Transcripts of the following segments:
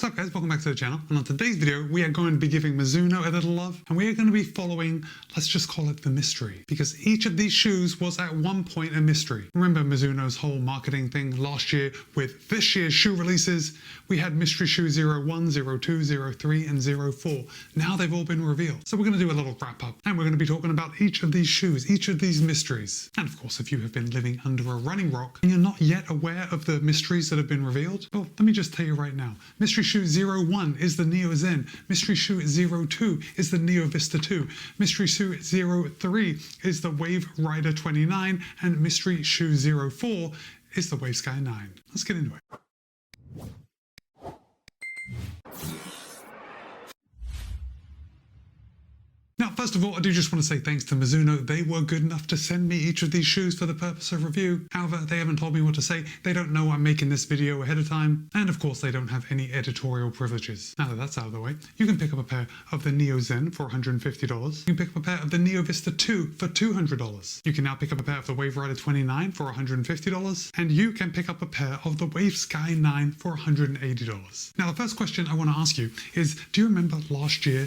What's up guys, welcome back to the channel, and on today's video we are going to be giving Mizuno a little love, and we are going to be following, let's just call it the mystery, because each of these shoes was at one point a mystery. Remember Mizuno's whole marketing thing last year with this year's shoe releases? We had mystery shoe 01, 02, 03 and 04. Now they've all been revealed. So we're going to do a little wrap up, and we're going to be talking about each of these shoes, each of these mysteries. And of course, if you have been living under a running rock and you're not yet aware of the mysteries that have been revealed, well, let me just tell you right now. Mystery shoe 01 is the Neo Zen. Mystery shoe 02 is the Neo Vista 2. Mystery shoe 03 is the Wave Rider 29. And mystery shoe 04 is the Wave Sky 9. Let's get into it. Now, first of all, I do just want to say thanks to Mizuno. They were good enough to send me each of these shoes for the purpose of review. However, they haven't told me what to say. They don't know I'm making this video ahead of time. And of course, they don't have any editorial privileges. Now that that's out of the way, you can pick up a pair of the Neo Zen for $150. You can pick up a pair of the Neo Vista 2 for $200. You can now pick up a pair of the Wave Rider 29 for $150. And you can pick up a pair of the Wave Sky 9 for $180. Now, the first question I want to ask you is, do you remember last year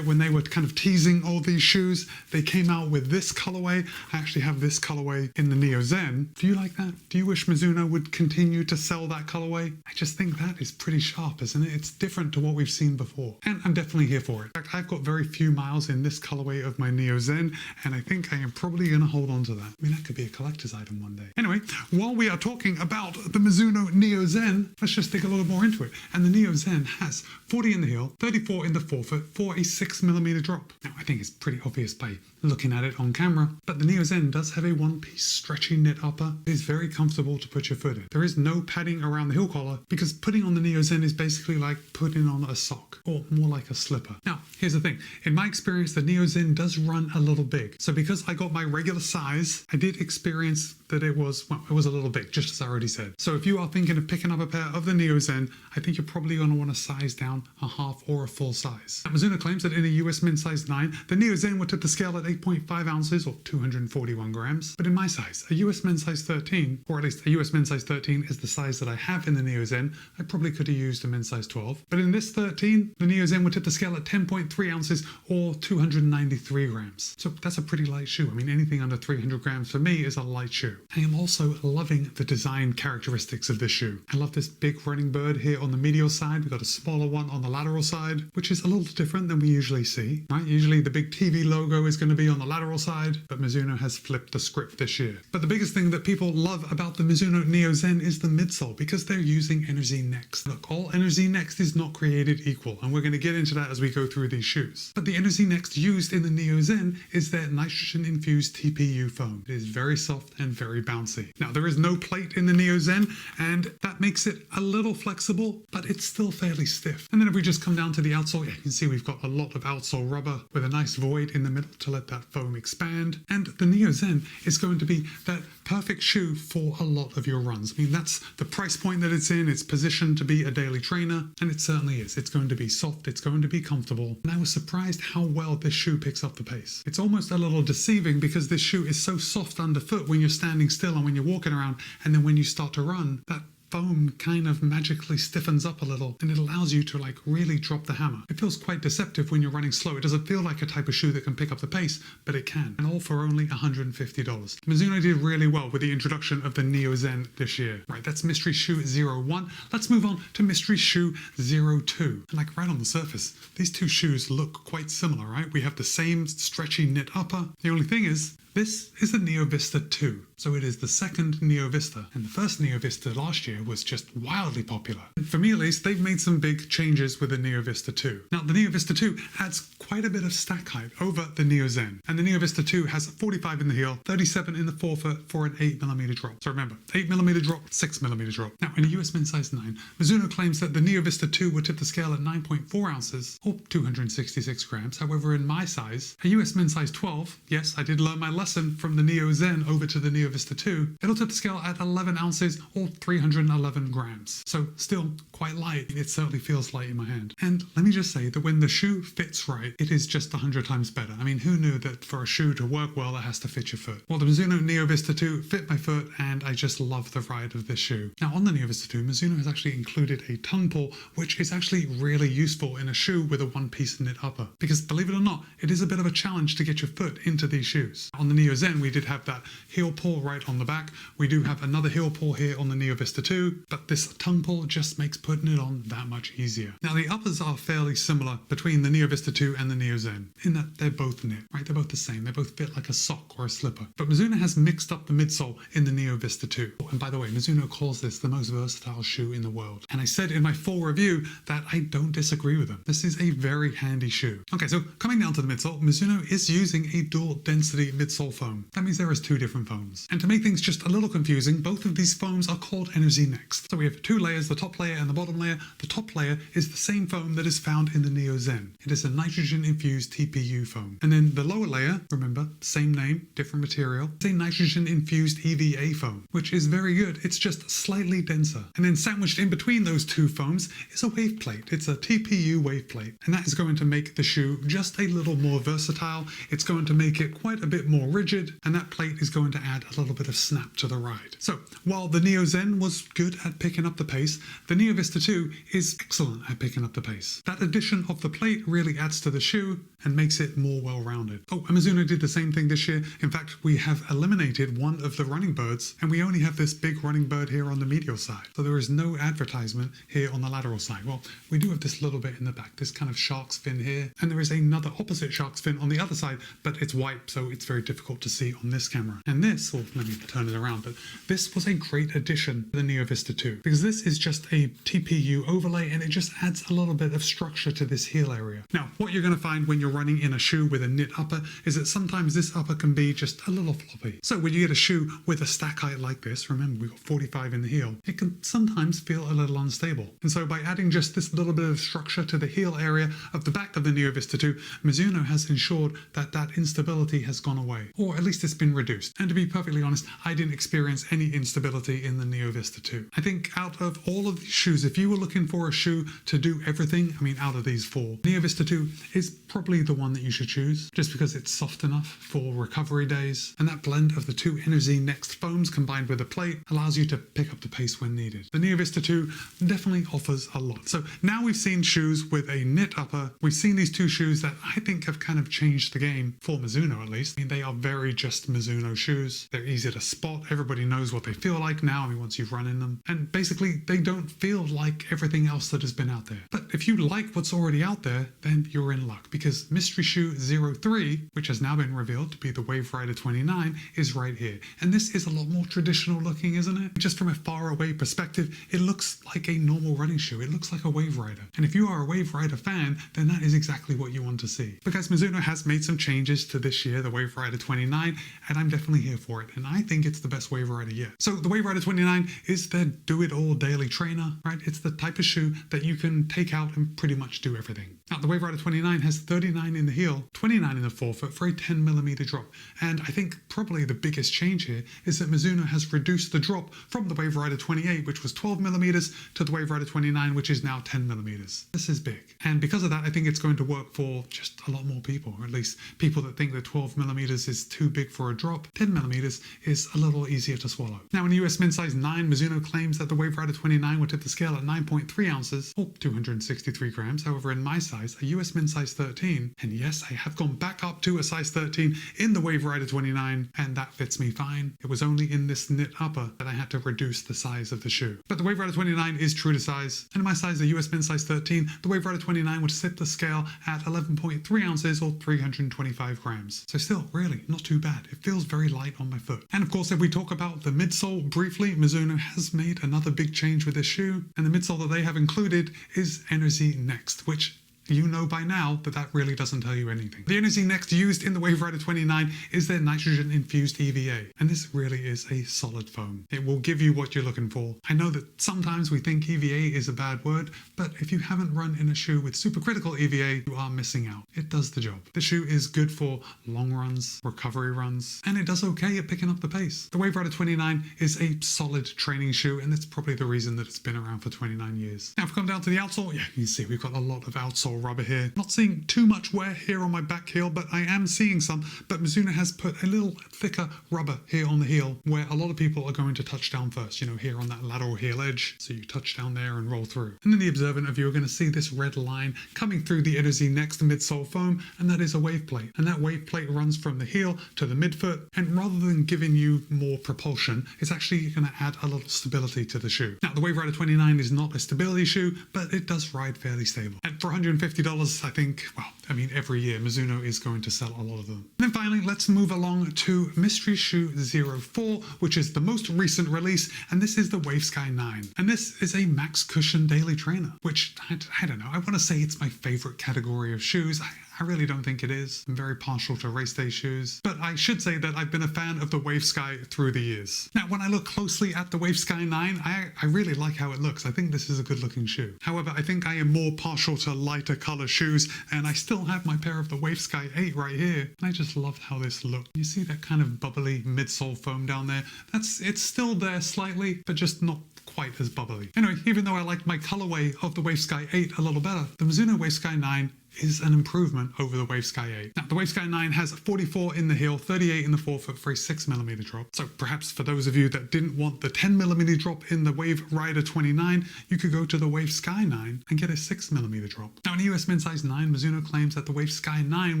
when they were kind of teasing all these shoes, they came out with this colorway? I actually have this colorway in the Neo Zen. Do you like that? Do you wish Mizuno would continue to sell that colorway? I just think that is pretty sharp, isn't it? It's different to what we've seen before, and I'm definitely here for it. In fact, I've got very few miles in this colorway of my Neo Zen, and I think I am probably going to hold on to that. I mean, that could be a collector's item one day. Anyway, while we are talking about the Mizuno Neo Zen, let's just dig a little more into it. And the Neo Zen has 40 in the heel, 34 in the forefoot for a 6mm drop. Now, I think it's pretty obvious by looking at it on camera, but the Neo Zen does have a one-piece stretchy knit upper. It is very comfortable to put your foot in. There is no padding around the heel collar because putting on the Neo Zen is basically like putting on a sock, or more like a slipper. Now, here's the thing. In my experience, the Neo Zen does run a little big. So because I got my regular size, I did experience that it was a little big, just as I already said. So if you are thinking of picking up a pair of the Neo Zen, I think you're probably going to want to size down a half or a full size. Now, Mizuno claims that in a US men's size 9, the Neo Zen would tip the scale at 8.5 ounces or 241 grams. But in my size, a US men's size 13, or at least a US men's size 13 is the size that I have in the Neo Zen, I probably could have used a men's size 12. But in this 13, the Neo Zen would tip the scale at 10.3 ounces or 293 grams. So that's a pretty light shoe. I mean, anything under 300 grams for me is a light shoe. I am also loving the design characteristics of this shoe. I love this big running bird here on the medial side. We've got a smaller one on the lateral side, which is a little different than we usually see, right? Usually the big TV logo is going to be on the lateral side, but Mizuno has flipped the script this year. But the biggest thing that people love about the Mizuno Neo Zen is the midsole, because they're using Energy Next. Look, all Energy Next is not created equal, and we're going to get into that as we go through these shoes. But the Energy Next used in the Neo Zen is their nitrogen-infused TPU foam. It is very soft and very bouncy. Now, there is no plate in the Neo Zen, and that makes it a little flexible, but it's still fairly stiff. And then if we just come down to the outsole, you can see we've got a lot of outsole rubber with a nice void in the middle to let that foam expand. And the Neo Zen is going to be that perfect shoe for a lot of your runs. I mean, that's the price point that it's in. It's positioned to be a daily trainer, and it certainly is. It's going to be soft, it's going to be comfortable, and I was surprised how well this shoe picks up the pace. It's almost a little deceiving because this shoe is so soft underfoot when you're standing still and when you're walking around, and then when you start to run, that foam kind of magically stiffens up a little, and it allows you to like really drop the hammer. It feels quite deceptive when you're running slow. It doesn't feel like a type of shoe that can pick up the pace, but it can, and all for only $150. Mizuno did really well with the introduction of the Neo Zen this year. Right, that's mystery shoe 01. Let's move on to mystery shoe 02. And like right on the surface, these two shoes look quite similar, right? We have the same stretchy knit upper. The only thing is, this is the Neo Vista 2, so it is the second Neo Vista, and the first Neo Vista last year was just wildly popular. And for me at least, they've made some big changes with the Neo Vista 2. Now, the Neo Vista 2 adds quite a bit of stack height over the Neo Zen, and the Neo Vista 2 has 45 in the heel, 37 in the forefoot for an 8mm drop. So remember, 8mm drop, 6mm drop. Now, in a US men's size 9, Mizuno claims that the Neo Vista 2 would tip the scale at 9.4 ounces or 266 grams. However, in my size, a US men's size 12, yes, I did learn my lesson from the Neo Zen over to the Neo Vista 2, it'll tip the scale at 11 ounces or 311 grams. So still quite light. It certainly feels light in my hand. And let me just say that when the shoe fits right, it is just 100 times better. I mean, who knew that for a shoe to work well, it has to fit your foot? Well, the Mizuno Neo Vista 2 fit my foot, and I just love the ride of this shoe. Now, on the Neo Vista 2, Mizuno has actually included a tongue pull, which is actually really useful in a shoe with a one-piece knit upper. Because believe it or not, it is a bit of a challenge to get your foot into these shoes. On the Neo Zen, we did have that heel pull right on the back. We do have another heel pull here on the Neo Vista 2, but this tongue pull just makes putting it on that much easier. Now, the uppers are fairly similar between the Neo Vista 2 and the Neo Zen, in that they're both knit, right? They're both the same. They both fit like a sock or a slipper. But Mizuno has mixed up the midsole in the Neo Vista 2. And by the way, Mizuno calls this the most versatile shoe in the world. And I said in my full review that I don't disagree with them. This is a very handy shoe. Okay, so coming down to the midsole, Mizuno is using a dual density midsole foam. That means there is two different foams. And to make things just a little confusing, both of these foams are called Energy Next. So we have two layers, the top layer and the bottom layer. The top layer is the same foam that is found in the Neo Zen. It is a nitrogen-infused TPU foam. And then the lower layer, remember, same name, different material, it's a nitrogen-infused EVA foam, which is very good. It's just slightly denser. And then sandwiched in between those two foams is a wave plate. It's a TPU wave plate. And that is going to make the shoe just a little more versatile. It's going to make it quite a bit more rigid, and that plate is going to add a little bit of snap to the ride. So while the Neo Zen was good at picking up the pace, the Neo Vista 2 is excellent at picking up the pace. That addition of the plate really adds to the shoe and makes it more well-rounded. Oh, and Mizuno did the same thing this year. In fact, we have eliminated one of the running birds, and we only have this big running bird here on the medial side. So there is no advertisement here on the lateral side. Well, we do have this little bit in the back, this kind of shark's fin here, and there is another opposite shark's fin on the other side, but it's white, so it's very difficult to see on this camera. And this, or let me turn it around, but this was a great addition to the Neo Vista 2, because this is just a TPU overlay, and it just adds a little bit of structure to this heel area. Now, what you're going to find when you're running in a shoe with a knit upper is that sometimes this upper can be just a little floppy. So when you get a shoe with a stack height like this, remember we've got 45 in the heel, it can sometimes feel a little unstable. And so by adding just this little bit of structure to the heel area of the back of the Neo Vista 2, Mizuno has ensured that that instability has gone away, or at least it's been reduced. And to be perfectly honest, I didn't experience any instability in the Neo Vista 2. I think out of all of these shoes, if you were looking for a shoe to do everything, I mean out of these four, Neo Vista 2 is probably the one that you should choose, just because it's soft enough for recovery days, and that blend of the two Energy Next foams combined with a plate allows you to pick up the pace when needed. The Neo Vista 2 definitely offers a lot. So now we've seen shoes with a knit upper. We've seen these two shoes that I think have kind of changed the game, for Mizuno at least. I mean, they are very just Mizuno shoes. They're easy to spot. Everybody knows what they feel like now, I mean, once you've run in them. And basically, they don't feel like everything else that has been out there. But if you like what's already out there, then you're in luck, because Mystery Shoe 03, which has now been revealed to be the Wave Rider 29, is right here. And this is a lot more traditional looking, isn't it? Just from a far away perspective, it looks like a normal running shoe. It looks like a Wave Rider. And if you are a Wave Rider fan, then that is exactly what you want to see. Because Mizuno has made some changes to this year, the Wave Rider 29, and I'm definitely here for it. And I think it's the best Wave Rider yet. So the Wave Rider 29 is their do-it-all daily trainer, right? It's the type of shoe that you can take out and pretty much do everything. Now, the Wave Rider 29 has 39 in the heel, 29 in the forefoot for a 10mm drop. And I think probably the biggest change here is that Mizuno has reduced the drop from the Wave Rider 28, which was 12mm, to the Wave Rider 29, which is now 10mm. This is big. And because of that, I think it's going to work for just a lot more people, or at least people that think that 12mm is too big for a drop. 10mm is a little easier to swallow. Now, in US men's size 9, Mizuno claims that the Wave Rider 29 will tip the scale at 9.3 ounces, or 263 grams. However, in my size, a US men's size 13, and yes, I have gone back up to a size 13 in the Wave Rider 29, and that fits me fine. It was only in this knit upper that I had to reduce the size of the shoe. But the Wave Rider 29 is true to size, and in my size, the US men's size 13, the Wave Rider 29 would tip the scale at 11.3 ounces, or 325 grams. So still, really, not too bad. It feels very light on my foot. And of course, if we talk about the midsole briefly, Mizuno has made another big change with this shoe, and the midsole that they have included is Energy Next, which you know by now that that really doesn't tell you anything. The energy next used in the Wave Rider 29 is their nitrogen infused EVA, and this really is a solid foam. It will give you what you're looking for. I know that sometimes we think EVA is a bad word, but if you haven't run in a shoe with supercritical EVA, you are missing out. It does the job. The shoe is good for long runs, recovery runs, and it does okay at picking up the pace. The Wave Rider 29 is a solid training shoe, and that's probably the reason that it's been around for 29 years. Now, if we come down to the outsole, yeah, you can see we've got a lot of outsole rubber here. Not seeing too much wear here on my back heel, but I am seeing some. But Mizuno has put a little thicker rubber here on the heel, where a lot of people are going to touch down first, you know, here on that lateral heel edge. So you touch down there and roll through. And then the observant of you are going to see this red line coming through the Energy Next midsole foam, and that is a wave plate. And that wave plate runs from the heel to the midfoot, and rather than giving you more propulsion, it's actually going to add a little stability to the shoe. Now, the Wave Rider 29 is not a stability shoe, but it does ride fairly stable. And for $150, I think, well, I mean, every year Mizuno is going to sell a lot of them. And then finally, let's move along to Mystery Shoe 04, which is the most recent release, and this is the Wave Sky 9. And this is a max cushion daily trainer, which I don't know, I want to say it's my favorite category of shoes. I really don't think it is. I'm very partial to race day shoes, but I should say that I've been a fan of the Wave Sky through the years. Now, when I look closely at the Wave Sky 9, I really like how it looks. I think this is a good looking shoe. However, I think I am more partial to lighter color shoes, and I still have my pair of the Wave Sky 8 right here, and I just loved how this looked. You see that kind of bubbly midsole foam down there? It's still there slightly, but just not quite as bubbly. Anyway, even though I like my colorway of the Wave Sky 8 a little better, the Mizuno Wave Sky 9 is an improvement over the Wave Sky 8. Now, the Wave Sky 9 has 44 in the heel, 38 in the forefoot for a 6mm drop. So perhaps for those of you that didn't want the 10mm drop in the Wave Rider 29, you could go to the Wave Sky 9 and get a 6mm drop. Now, in a US men's size 9, Mizuno claims that the Wave Sky 9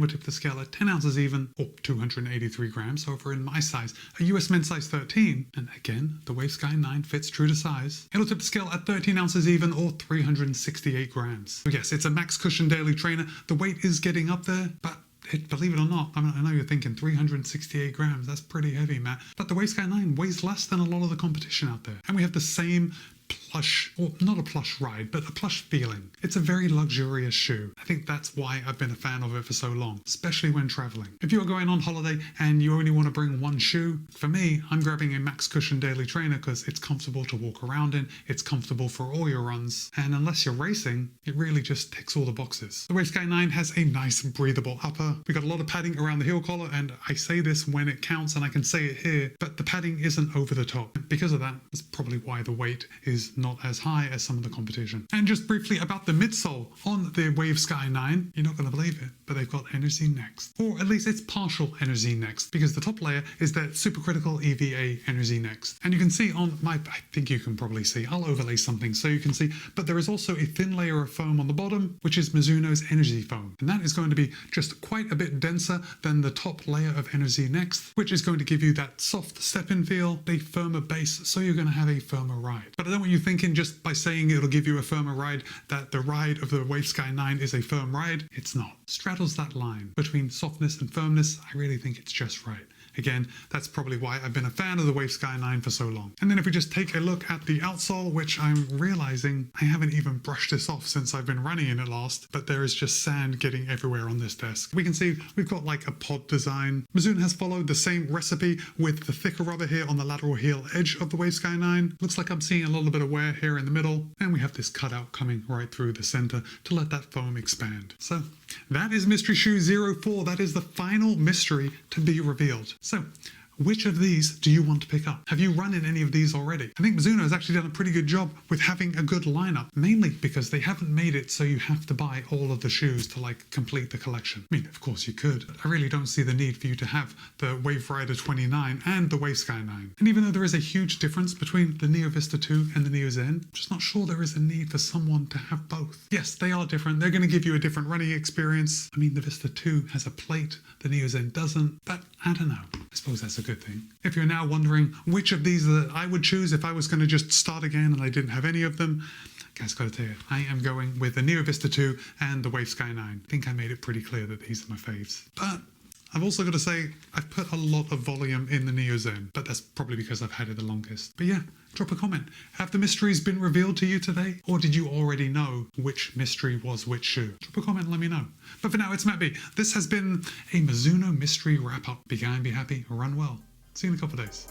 would tip the scale at 10 ounces even, or 283 grams. So for in my size, a US men's size 13, and again, the Wave Sky 9 fits true to size, it'll tip the scale at 13 ounces even, or 368 grams. So yes, it's a max cushion daily trainer. The weight is getting up there, but believe it or not, I know you're thinking 368 grams, that's pretty heavy, Matt. But the Wave Sky 9 weighs less than a lot of the competition out there. And we have the same plush, or not a plush ride, but a plush feeling. It's a very luxurious shoe. I think that's why I've been a fan of it for so long, especially when traveling. If you're going on holiday and you only want to bring one shoe, for me, I'm grabbing a max cushion daily trainer because it's comfortable to walk around in, it's comfortable for all your runs, and unless you're racing, it really just ticks all the boxes. The Wave Sky 9 has a nice breathable upper. We got a lot of padding around the heel collar, and I say this when it counts and I can say it here, but the padding isn't over the top. Because of that, that's probably why the weight is not as high as some of the competition. And just briefly about the midsole on the Wave Sky 9, you're not going to believe it, but they've got Energy Next. Or at least it's partial Energy Next, because the top layer is that supercritical EVA Energy Next. And you can see on my, I think you can probably see, I'll overlay something so you can see, but there is also a thin layer of foam on the bottom, which is Mizuno's Energy Foam. And that is going to be just quite a bit denser than the top layer of Energy Next, which is going to give you that soft step-in feel, a firmer base, so you're going to have a firmer ride. But I don't want you thinking just by saying it'll give you a firmer ride that the ride of the Wave Sky 9 is a firm ride. It's not. Straddles that line between softness and firmness. I really think it's just right. Again, that's probably why I've been a fan of the Wave Sky 9 for so long. And then if we just take a look at the outsole, which I'm realizing I haven't even brushed this off since I've been running in it last, but there is just sand getting everywhere on this desk. We can see we've got like a pod design. Mizuno has followed the same recipe with the thicker rubber here on the lateral heel edge of the Wave Sky 9. Looks like I'm seeing a little bit of wear here in the middle, and we have this cutout coming right through the center to let that foam expand. So that is Mystery Shoe 04. That is the final mystery to be revealed. So, which of these do you want to pick up? Have you run in any of these already? I think Mizuno has actually done a pretty good job with having a good lineup, mainly because they haven't made it so you have to buy all of the shoes to like complete the collection. I mean, of course you could, but I really don't see the need for you to have the Wave Rider 29 and the Wave Sky 9. And even though there is a huge difference between the Neo Vista 2 and the Neo Zen, I'm just not sure there is a need for someone to have both. Yes, they are different. They're going to give you a different running experience. I mean, the Vista 2 has a plate, the Neo Zen doesn't, but I don't know. I suppose that's a good thing. If you're now wondering which of these that I would choose if I was going to just start again and I didn't have any of them, guys, gotta tell you, I am going with the Neo Vista 2 and the Wave Sky 9. I think I made it pretty clear that these are my faves. But I've also got to say, I've put a lot of volume in the Neo Zen, but that's probably because I've had it the longest. But yeah, drop a comment. Have the mysteries been revealed to you today? Or did you already know which mystery was which shoe? Drop a comment and let me know. But for now, it's Matt B. This has been a Mizuno mystery wrap-up. Be kind, be happy, run well. See you in a couple of days.